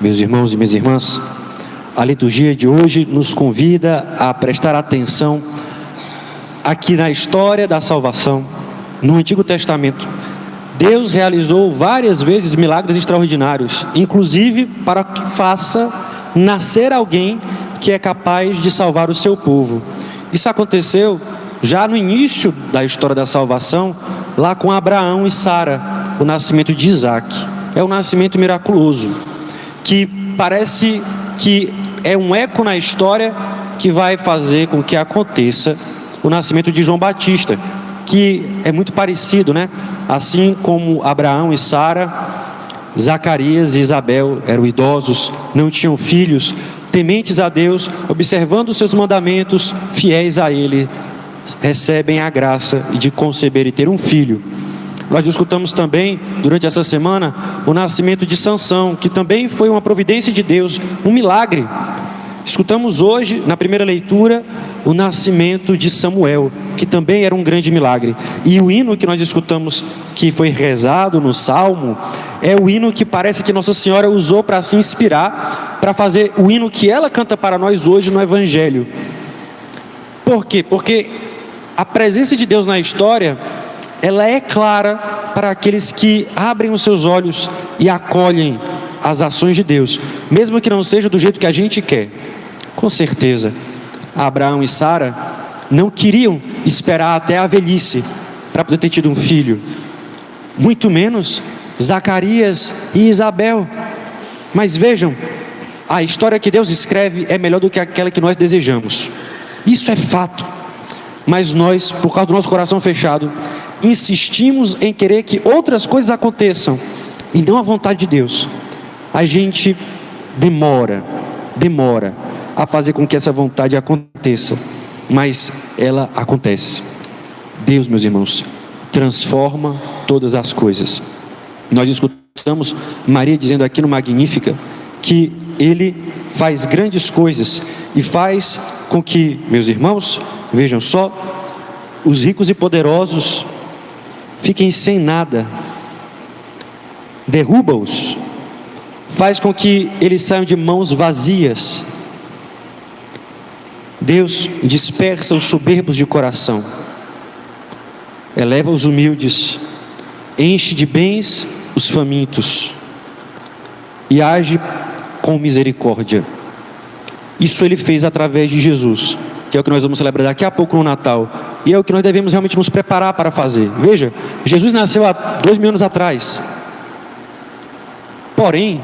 Meus irmãos e minhas irmãs, a liturgia de hoje nos convida a prestar atenção aqui na história da salvação. No Antigo Testamento, Deus realizou várias vezes milagres extraordinários, inclusive para que faça nascer alguém que é capaz de salvar o seu povo. Isso aconteceu já no início da história da salvação, lá com Abraão e Sara, o nascimento de Isaac. É um nascimento miraculoso, que parece que é um eco na história que vai fazer com que aconteça o nascimento de João Batista, que é muito parecido, né? Assim como Abraão e Sara, Zacarias e Isabel eram idosos, não tinham filhos, tementes a Deus, observando os seus mandamentos, fiéis a Ele, recebem a graça de conceber e ter um filho. Nós escutamos também, durante essa semana, o nascimento de Sansão, que também foi uma providência de Deus, um milagre. Escutamos hoje, na primeira leitura, o nascimento de Samuel, que também era um grande milagre. E o hino que nós escutamos, que foi rezado no Salmo, é o hino que parece que Nossa Senhora usou para se inspirar, para fazer o hino que ela canta para nós hoje no Evangelho. Por quê? Porque a presença de Deus na história, ela é clara para aqueles que abrem os seus olhos e acolhem as ações de Deus, mesmo que não seja do jeito que a gente quer. Com certeza, Abraão e Sara não queriam esperar até a velhice para poder ter tido um filho, muito menos Zacarias e Isabel. Mas vejam, a história que Deus escreve é melhor do que aquela que nós desejamos. Isso é fato. Mas nós, por causa do nosso coração fechado, insistimos em querer que outras coisas aconteçam e não a vontade de Deus. A gente demora a fazer com que essa vontade aconteça, mas ela acontece. Deus, meus irmãos, transforma todas as coisas. Nós escutamos Maria dizendo aqui no Magnífica que Ele faz grandes coisas e faz com que, meus irmãos, vejam só, os ricos e poderosos fiquem sem nada, derruba-os, faz com que eles saiam de mãos vazias. Deus dispersa os soberbos de coração, eleva os humildes, enche de bens os famintos e age com misericórdia. Isso Ele fez através de Jesus, que é o que nós vamos celebrar daqui a pouco no Natal, e é o que nós devemos realmente nos preparar para fazer. Veja, Jesus nasceu há 2000 anos atrás, porém,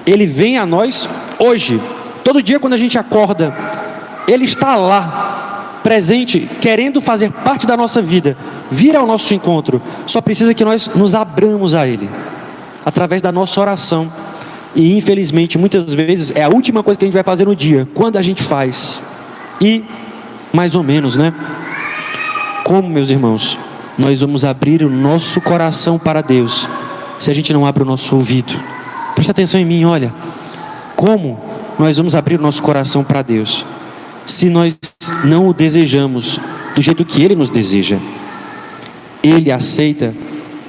Ele vem a nós hoje, todo dia quando a gente acorda, Ele está lá, presente, querendo fazer parte da nossa vida, vir ao nosso encontro. Só precisa que nós nos abramos a Ele, através da nossa oração. E infelizmente, muitas vezes, é a última coisa que a gente vai fazer no dia, quando a gente faz. E, mais ou menos, né? Como, meus irmãos, nós vamos abrir o nosso coração para Deus, se a gente não abre o nosso ouvido? Presta atenção em mim, olha. Como nós vamos abrir o nosso coração para Deus, se nós não o desejamos do jeito que Ele nos deseja? Ele aceita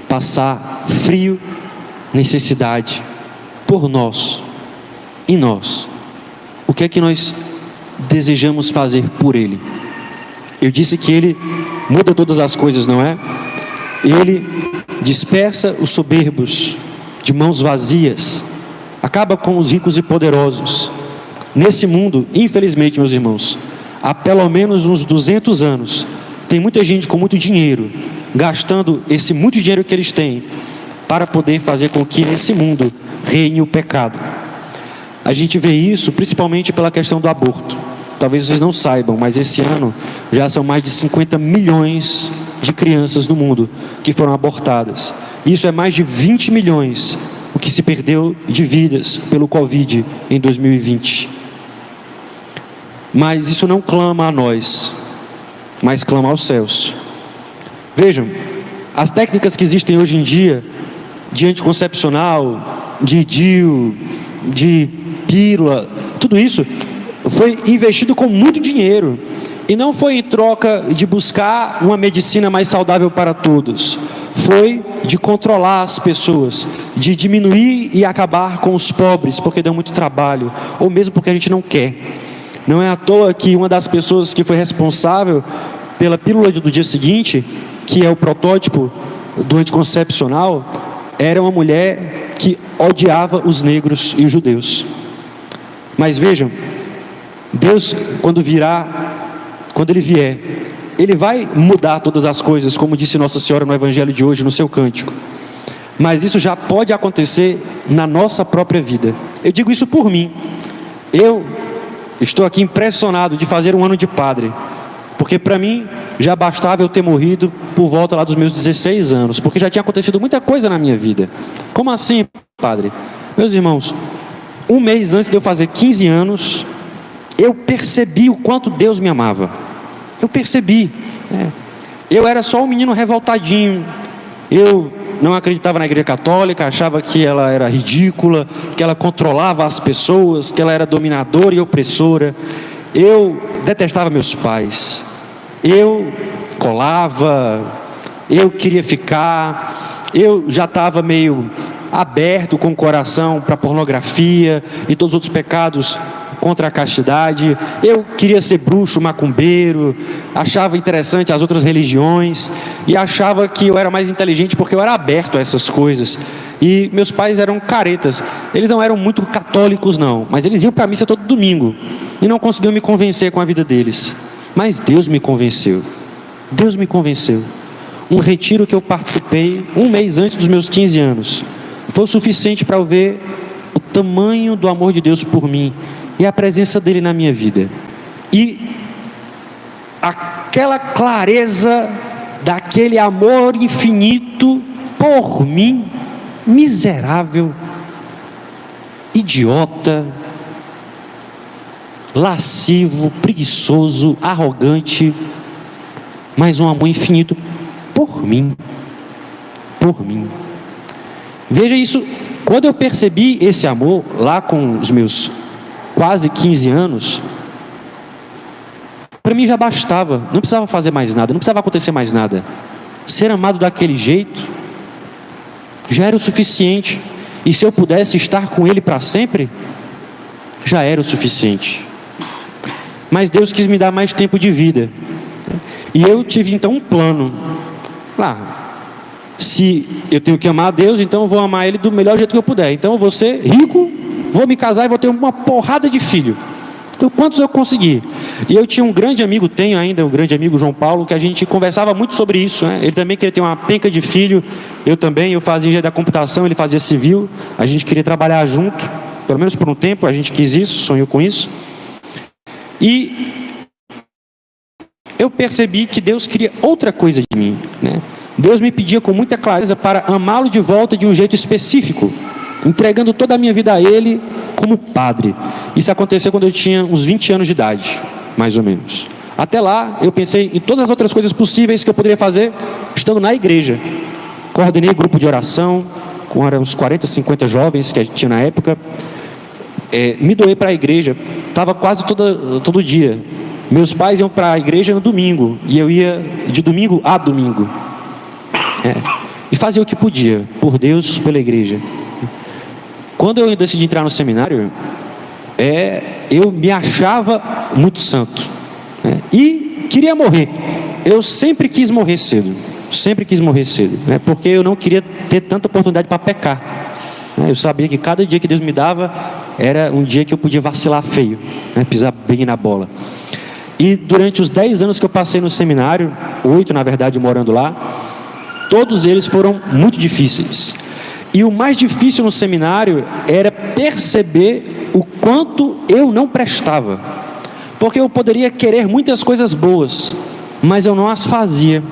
passar frio, necessidade, por nós. E nós? O que é que nós desejamos fazer por Ele? Eu disse que Ele muda todas as coisas, não é? Ele dispersa os soberbos de mãos vazias, acaba com os ricos e poderosos. Nesse mundo, infelizmente, meus irmãos, há pelo menos uns 200 anos, tem muita gente com muito dinheiro, gastando esse muito dinheiro que eles têm, para poder fazer com que nesse mundo reine o pecado. A gente vê isso principalmente pela questão do aborto. Talvez vocês não saibam, mas esse ano já são mais de 50 milhões de crianças no mundo que foram abortadas. Isso é mais de 20 milhões, o que se perdeu de vidas pelo Covid em 2020. Mas isso não clama a nós, mas clama aos céus. Vejam, as técnicas que existem hoje em dia, de anticoncepcional, de DIU, de pílula, tudo isso foi investido com muito dinheiro, e não foi em troca de buscar uma medicina mais saudável para todos, foi de controlar as pessoas, de diminuir e acabar com os pobres, porque dão muito trabalho, ou mesmo porque a gente não quer. Não é à toa que uma das pessoas que foi responsável pela pílula do dia seguinte, que é o protótipo do anticoncepcional, era uma mulher que odiava os negros e os judeus. Mas vejam, Deus, quando Ele vier, Ele vai mudar todas as coisas, como disse Nossa Senhora no Evangelho de hoje, no seu cântico. Mas isso já pode acontecer na nossa própria vida. Eu digo isso por mim. Eu estou aqui impressionado de fazer um ano de padre, porque para mim já bastava eu ter morrido por volta lá dos meus 16 anos, porque já tinha acontecido muita coisa na minha vida. Como assim, padre? Meus irmãos, um mês antes de eu fazer 15 anos, eu percebi o quanto Deus me amava. Eu percebi. Eu era só um menino revoltadinho. Eu não acreditava na igreja católica, achava que ela era ridícula, que ela controlava as pessoas, que ela era dominadora e opressora. Eu detestava meus pais. Eu colava, eu queria ficar, eu já estava meio aberto com o coração para pornografia e todos os outros pecados contra a castidade. Eu queria ser bruxo, macumbeiro, achava interessante as outras religiões e achava que eu era mais inteligente porque eu era aberto a essas coisas. E meus pais eram caretas, eles não eram muito católicos não, mas eles iam para a missa todo domingo e não conseguiam me convencer com a vida deles. Mas Deus me convenceu. Deus me convenceu. Um retiro que eu participei um mês antes dos meus 15 anos foi o suficiente para eu ver o tamanho do amor de Deus por mim e a presença dele na minha vida. E aquela clareza daquele amor infinito por mim, miserável, idiota, lascivo, preguiçoso, arrogante, mas um amor infinito por mim. Por mim. Veja isso, quando eu percebi esse amor, lá com os meus quase 15 anos, para mim já bastava, não precisava fazer mais nada, não precisava acontecer mais nada. Ser amado daquele jeito já era o suficiente, e se eu pudesse estar com Ele para sempre, já era o suficiente. Mas Deus quis me dar mais tempo de vida, e eu tive então um plano. Se eu tenho que amar a Deus, então eu vou amar Ele do melhor jeito que eu puder. Então eu vou ser rico, vou me casar e vou ter uma porrada de filho. Então quantos eu conseguir? E eu tinha um grande amigo, tenho ainda um grande amigo, João Paulo, que a gente conversava muito sobre isso, né? Ele também queria ter uma penca de filho, eu também, eu fazia engenharia da computação, ele fazia civil, a gente queria trabalhar junto, pelo menos por um tempo, a gente quis isso, sonhou com isso. E eu percebi que Deus queria outra coisa de mim, né? Deus me pedia com muita clareza para amá-lo de volta de um jeito específico, entregando toda a minha vida a Ele como padre. Isso aconteceu quando eu tinha uns 20 anos de idade, mais ou menos. Até lá, eu pensei em todas as outras coisas possíveis que eu poderia fazer estando na igreja. Coordenei grupo de oração, com uns 40, 50 jovens que a gente tinha na época. Me doei para a igreja, estava quase todo dia. Meus pais iam para a igreja no domingo, e eu ia de domingo a domingo. E fazia o que podia, por Deus, pela igreja. Quando eu decidi entrar no seminário, eu me achava muito santo, e queria morrer. Eu sempre quis morrer cedo, porque eu não queria ter tanta oportunidade para pecar. Eu sabia que cada dia que Deus me dava era um dia que eu podia vacilar feio, pisar bem na bola. E durante os 10 anos que eu passei no seminário, 8 na verdade morando lá, todos eles foram muito difíceis. E o mais difícil no seminário era perceber o quanto eu não prestava. Porque eu poderia querer muitas coisas boas, mas eu não as fazia.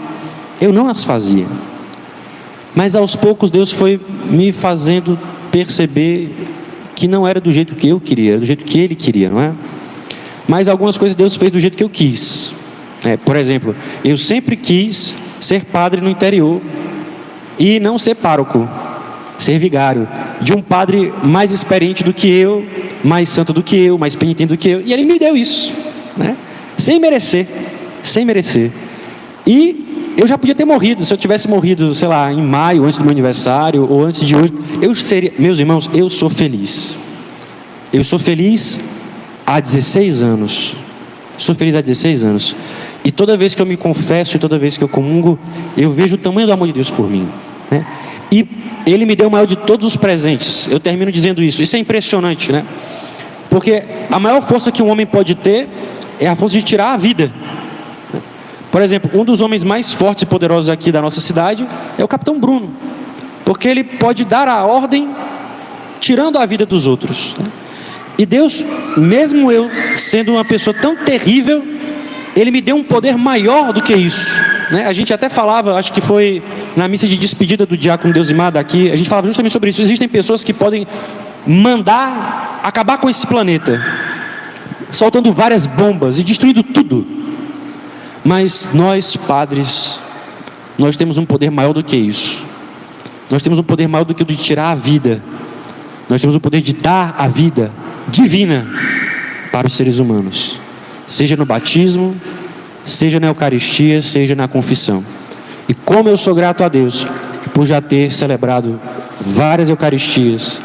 Mas aos poucos Deus foi me fazendo perceber que não era do jeito que eu queria, era do jeito que Ele queria, não é? Mas algumas coisas Deus fez do jeito que eu quis. Por exemplo, eu sempre quis ser padre no interior e não ser pároco, ser vigário de um padre mais experiente do que eu, mais santo do que eu, mais penitente do que eu, e Ele me deu isso, sem merecer. E eu já podia ter morrido. Se eu tivesse morrido, sei lá, em maio, antes do meu aniversário, ou antes de hoje, eu seria... Meus irmãos, eu sou feliz. Eu sou feliz há 16 anos. Sou feliz há 16 anos. E toda vez que eu me confesso, e toda vez que eu comungo, eu vejo o tamanho do amor de Deus por mim, né? E Ele me deu o maior de todos os presentes. Eu termino dizendo isso. Isso é impressionante, né? Porque a maior força que um homem pode ter é a força de tirar a vida. Por exemplo, um dos homens mais fortes e poderosos aqui da nossa cidade é o Capitão Bruno. Porque ele pode dar a ordem tirando a vida dos outros, né? E Deus, mesmo eu sendo uma pessoa tão terrível, Ele me deu um poder maior do que isso, né? A gente até falava, acho que foi na missa de despedida do diácono Deusimar daqui, a gente falava justamente sobre isso. Existem pessoas que podem mandar acabar com esse planeta, soltando várias bombas e destruindo tudo. Mas nós, padres, nós temos um poder maior do que isso. Nós temos um poder maior do que o de tirar a vida. Nós temos o poder de dar a vida divina para os seres humanos. Seja no batismo, seja na Eucaristia, seja na confissão. E como eu sou grato a Deus por já ter celebrado várias Eucaristias,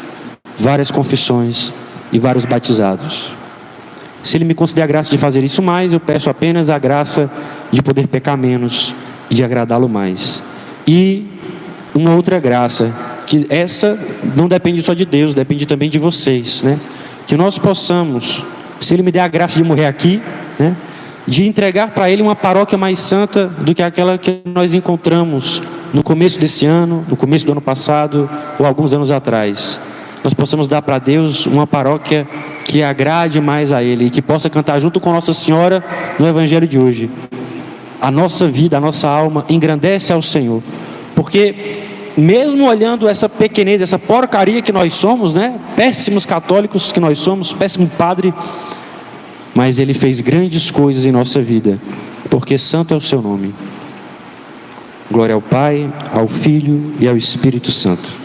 várias confissões e vários batizados. Se Ele me conceder a graça de fazer isso mais, eu peço apenas a graça de poder pecar menos e de agradá-lo mais. E uma outra graça, que essa não depende só de Deus, depende também de vocês, né? Que nós possamos, se Ele me der a graça de morrer aqui, né, de entregar para Ele uma paróquia mais santa do que aquela que nós encontramos no começo desse ano, no começo do ano passado ou alguns anos atrás. Nós possamos dar para Deus uma paróquia que agrade mais a Ele e que possa cantar junto com Nossa Senhora no Evangelho de hoje: a nossa vida, a nossa alma engrandece ao Senhor. Porque mesmo olhando essa pequenez, essa porcaria que nós somos, né, péssimos católicos que nós somos, péssimo padre, mas Ele fez grandes coisas em nossa vida, porque santo é o seu nome. Glória ao Pai, ao Filho e ao Espírito Santo.